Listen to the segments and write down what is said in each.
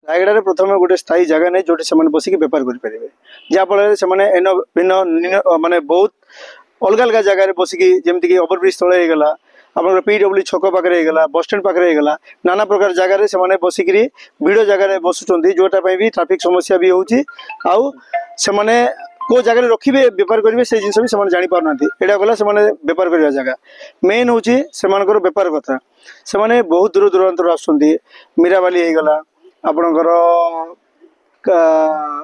रायगड़ा प्रथम गोटे स्थायी जगह नहीं जो बसिक बेपार करेंगे जहाँफल से एन भिन्न माने बहुत अलग अलग जगह बसिक जमीक ओवरब्रिज तले होगा आप पीडब्ल्यू छक पाखे होगा बस स्टैंड पाखे होगा नाना प्रकार जगह से बसिक भिड़ जगह बसुँच जोटापी भी ट्राफिक समस्या भी होची आउ से को जगह रखिए बेपार करेंगे से जिन भी जानी पारना यहाँ गला से बेपार करने जगह मेन हूँ से बेपार कथा से बहुत दूर दूरांतर आसुँच मीराबाली होगला आपणकर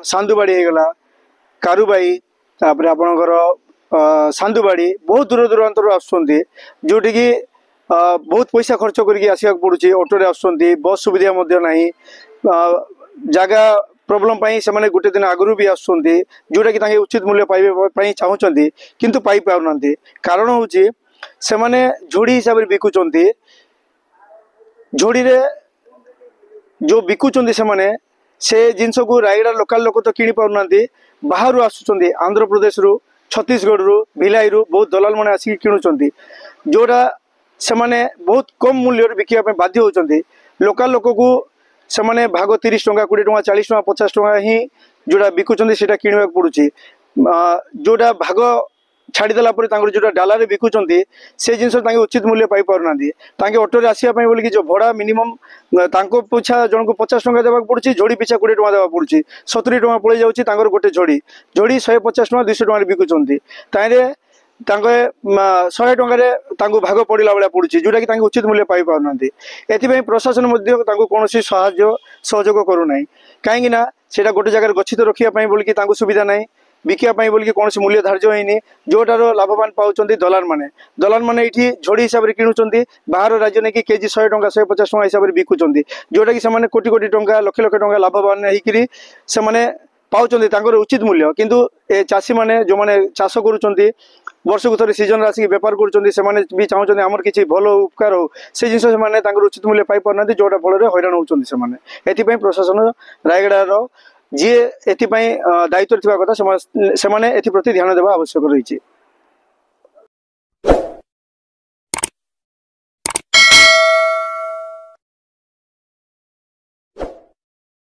साधुबाड़ी होगला कारुबाई तापर आपणकर साधुबाड़ी बहुत दूर दूरांतर आसुँच जोटि की बहुत पैसा खर्च करके आसवाक पड़ुछि ऑटो आसुँच बस सुविधा जगह प्रॉब्लम पाई से गोटे दिन आगु भी आसुँच जोटा कि उचित मूल्य पाइबा चाहूँगी किंतु पाई पाउना कारण हूँ से झोड़ी हिसाब से बिकुंट झोड़ी जो बिकुंट से जिनस को रायगड़ा लोकल लोक तो किणी पारना बाहर आसुँच आंध्र प्रदेश रु छत्तीसगढ़ रु भिलाई रु बहुत दलाल मैंने आसिक किणुंट जोड़ा से बहुत कम मूल्य बिकापी बाध्य होती लोकल लोक को से भाग 30 टंका 20 टंका 40 टंका 50 टंका ही जोड़ा बिकुंट से किणवा पड़ुछि जोड़ा भाग छाड़देला जो डालारे बिकुंट से जिन उचित मूल्य पाई पारना ऑटो आसवाई बोल जो भड़ा मिनिमम पिछा जन को 50 टंका देवाक पड़ुछि झोड़ी पिछा 20 टंका देवाक पड़ुछि 70 टंका पड़े जाऊँगी गोटे झोड़ी झोड़ी 150 टंका 200 टंका बिकुंट ताइरे 100 टंकार भाग पड़ा भाया पड़ुछि जोटा कि उचित मूल्य पाई पारना एथि प्रशासन कौन सहयोग करूना कहीं से गोटे जगह गच्छित रखापी बोलिकी सुविधा ना बिकापी बोलिकी कौन मूल्य धार्य होनी जोटार लाभवान पाँच दलाल मैंने ये झोड़ी हिसाब से किणुंट बाहर राज्य नहीं कि केजी 100 टंका 150 टंका हिसाब से बिकुंट जोटा कि कोटी कोटी टंका लक्ष लक्ष टंका लाभवान होकर से पाँच उचित मूल्य किंतु ए चाषी मैंने जो मैंने चाष करुँच वर्ष को थोड़े सीजन आसिक बेपार कर भी चाहते आमर किसी भल उपकार हो से जिन उचित मूल्य पाई पारना जोटा फल हैरान होती एथि प्रशासन रायगड़ार जी एथि दायित्व थी कथा से प्रति ध्यान देवा आवश्यक रही।